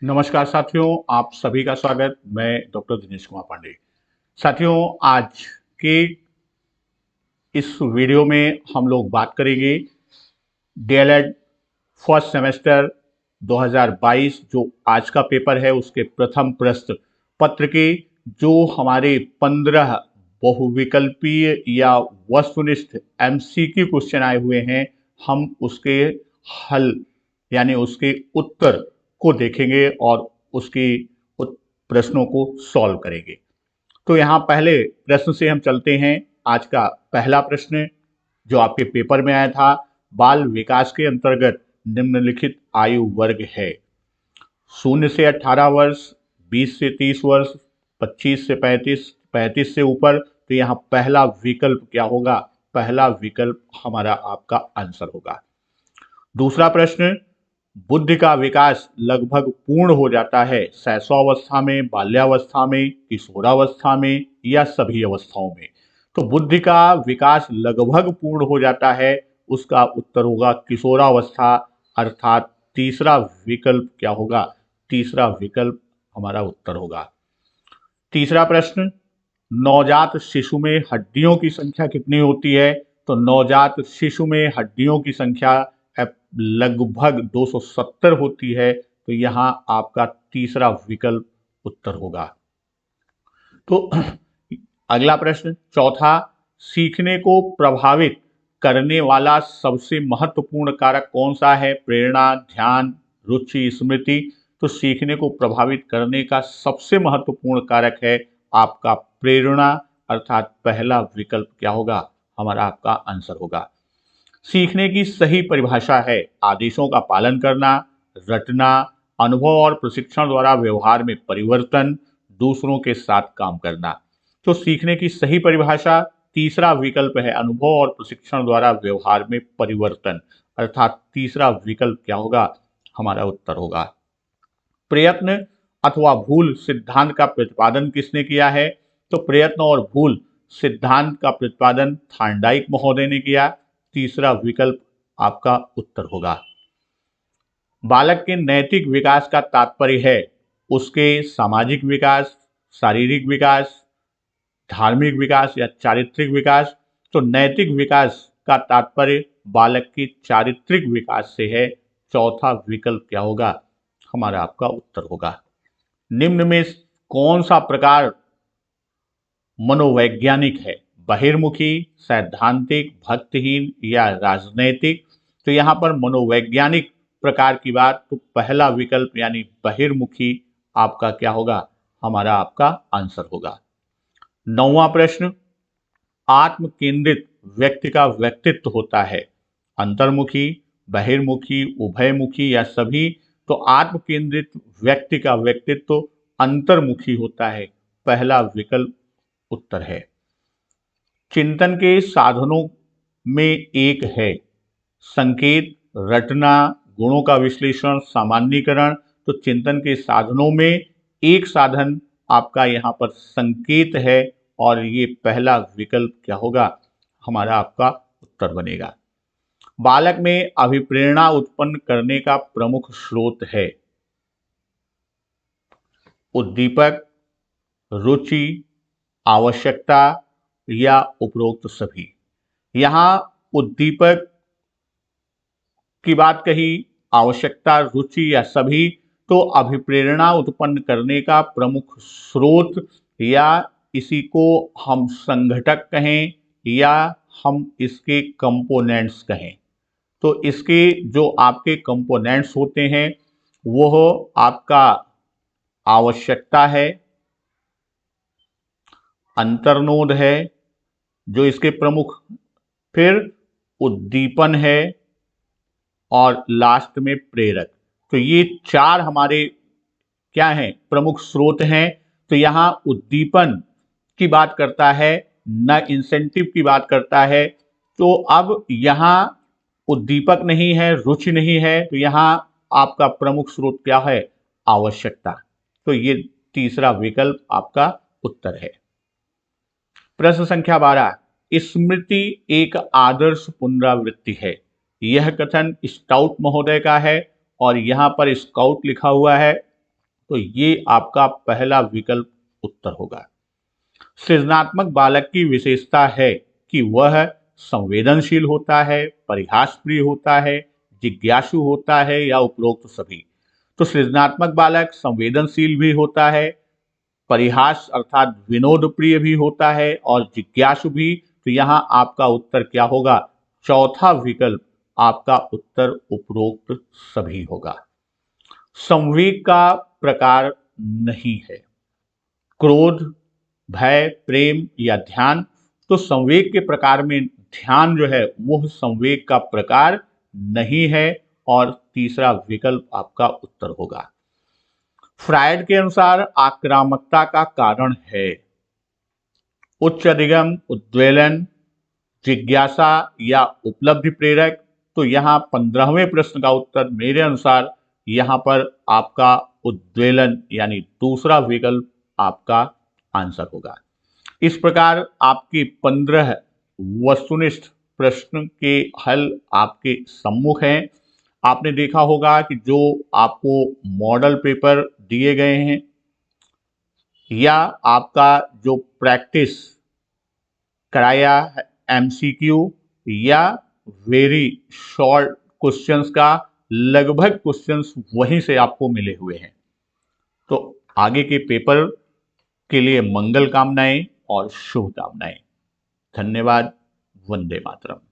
नमस्कार साथियों, आप सभी का स्वागत। मैं डॉक्टर दिनेश कुमार पांडे। साथियों, आज के इस वीडियो में हम लोग बात करेंगे डीएलएड फर्स्ट सेमेस्टर 2022 जो आज का पेपर है उसके प्रथम प्रश्न पत्र के जो हमारे 15 बहुविकल्पीय या वस्तुनिष्ठ एमसीक्यू क्वेश्चन आए हुए हैं, हम उसके हल यानी उसके उत्तर को देखेंगे और उसके प्रश्नों को सॉल्व करेंगे। तो यहाँ पहले प्रश्न से हम चलते हैं। आज का पहला प्रश्न जो आपके पेपर में आया था, बाल विकास के अंतर्गत निम्नलिखित आयु वर्ग है। 0 से 18 वर्ष, 20 से 30 वर्ष, 25 से 35, 35 से ऊपर। तो यहाँ पहला विकल्प क्या होगा? पहला विकल्प हमारा आपका आंसर होगा। दूसरा प्रश्न, बुद्धि का विकास लगभग पूर्ण हो जाता है शैशवावस्था में, बाल्यावस्था में, किशोरावस्था में या सभी अवस्थाओं में। तो बुद्धि का विकास लगभग पूर्ण हो जाता है, उसका उत्तर होगा किशोरावस्था, अर्थात तीसरा विकल्प क्या होगा? तीसरा विकल्प हमारा उत्तर होगा। तीसरा प्रश्न, नवजात शिशु में हड्डियों की संख्या कितनी होती है? तो नवजात शिशु में हड्डियों की संख्या लगभग 270 होती है। तो यहाँ आपका तीसरा विकल्प उत्तर होगा। तो अगला प्रश्न चौथा, सीखने को प्रभावित करने वाला सबसे महत्वपूर्ण कारक कौन सा है? प्रेरणा, ध्यान, रुचि, स्मृति। तो सीखने को प्रभावित करने का सबसे महत्वपूर्ण कारक है आपका प्रेरणा, अर्थात पहला विकल्प क्या होगा? हमारा आपका आंसर होगा। सीखने की सही परिभाषा है आदेशों का पालन करना, रटना, अनुभव और प्रशिक्षण द्वारा व्यवहार में परिवर्तन, दूसरों के साथ काम करना। तो सीखने की सही परिभाषा तीसरा विकल्प है, अनुभव और प्रशिक्षण द्वारा व्यवहार में परिवर्तन, अर्थात तीसरा विकल्प क्या होगा? हमारा उत्तर होगा। प्रयत्न अथवा भूल सिद्धांत का प्रतिपादन किसने किया है? तो प्रयत्न और भूल सिद्धांत का प्रतिपादन थार्नडाइक महोदय ने किया। तीसरा विकल्प आपका उत्तर होगा। बालक के नैतिक विकास का तात्पर्य है उसके सामाजिक विकास, शारीरिक विकास, धार्मिक विकास या चारित्रिक विकास। तो नैतिक विकास का तात्पर्य बालक के चारित्रिक विकास से है। चौथा विकल्प क्या होगा? हमारा आपका उत्तर होगा। निम्न में कौन सा प्रकार मनोवैज्ञानिक है? बहिर्मुखी, सैद्धांतिक, भक्तिहीन या राजनैतिक। तो यहां पर मनोवैज्ञानिक प्रकार की बात, तो पहला विकल्प यानी बहिर्मुखी आपका क्या होगा? हमारा आपका आंसर होगा। नौवां प्रश्न, आत्म केंद्रित व्यक्ति का व्यक्तित्व होता है अंतर्मुखी, बहिर्मुखी, उभयमुखी या सभी। तो आत्म केंद्रित व्यक्ति का व्यक्तित्व अंतर्मुखी होता है, पहला विकल्प उत्तर है। चिंतन के साधनों में एक है संकेत, रटना, गुणों का विश्लेषण, सामान्यीकरण। तो चिंतन के साधनों में एक साधन आपका यहाँ पर संकेत है और ये पहला विकल्प क्या होगा? हमारा आपका उत्तर बनेगा। बालक में अभिप्रेरणा उत्पन्न करने का प्रमुख स्रोत है उद्दीपक, रुचि, आवश्यकता या उपरोक्त सभी। यहां उद्दीपक की बात कही, आवश्यकता, रुचि या सभी। तो अभिप्रेरणा उत्पन्न करने का प्रमुख स्रोत या इसी को हम संघटक कहें या हम इसके कंपोनेंट्स कहें। तो इसके जो आपके कंपोनेंट्स होते हैं वह आपका आवश्यकता है, अंतर्नोद है जो इसके प्रमुख, फिर उद्दीपन है और लास्ट में प्रेरक। तो ये चार हमारे क्या हैं? प्रमुख स्रोत हैं। तो यहां उद्दीपन की बात करता है, न इंसेंटिव की बात करता है। तो अब यहां उद्दीपक नहीं है, रुचि नहीं है, तो यहां आपका प्रमुख स्रोत क्या है? आवश्यकता। तो ये तीसरा विकल्प आपका उत्तर है। प्रश्न संख्या 12, स्मृति एक आदर्श पुनरावृत्ति है। यह कथन स्काउट महोदय का है और यहां पर स्काउट लिखा हुआ है। तो ये आपका पहला विकल्प उत्तर होगा। सृजनात्मक बालक की विशेषता है कि वह संवेदनशील होता है, परिहास प्रिय होता है, जिज्ञासु होता है या उपरोक्त सभी। तो सृजनात्मक बालक संवेदनशील भी होता है, परिहास अर्थात विनोद प्रिय भी होता है और जिज्ञासु भी। तो यहां आपका उत्तर क्या होगा? चौथा विकल्प आपका उत्तर उपरोक्त सभी होगा। संवेग का प्रकार नहीं है क्रोध, भय, प्रेम या ध्यान। तो संवेग के प्रकार में ध्यान जो है वह संवेग का प्रकार नहीं है और तीसरा विकल्प आपका उत्तर होगा। फ्रायड के अनुसार आक्रामकता का कारण है उच्च अधिगम, उद्वेलन, जिज्ञासा या उपलब्धि प्रेरक। तो यहां 15वें प्रश्न का उत्तर मेरे अनुसार यहां पर आपका उद्वेलन यानी दूसरा विकल्प आपका आंसर होगा। इस प्रकार आपके 15 वस्तुनिष्ठ प्रश्न के हल आपके सम्मुख हैं। आपने देखा होगा कि जो आपको मॉडल पेपर दिए गए हैं या आपका जो प्रैक्टिस कराया एमसीक्यू या वेरी शॉर्ट क्वेश्चंस का लगभग क्वेश्चंस वहीं से आपको मिले हुए हैं। तो आगे के पेपर के लिए मंगल कामनाएं और शुभकामनाएं। धन्यवाद। वंदे मातरम।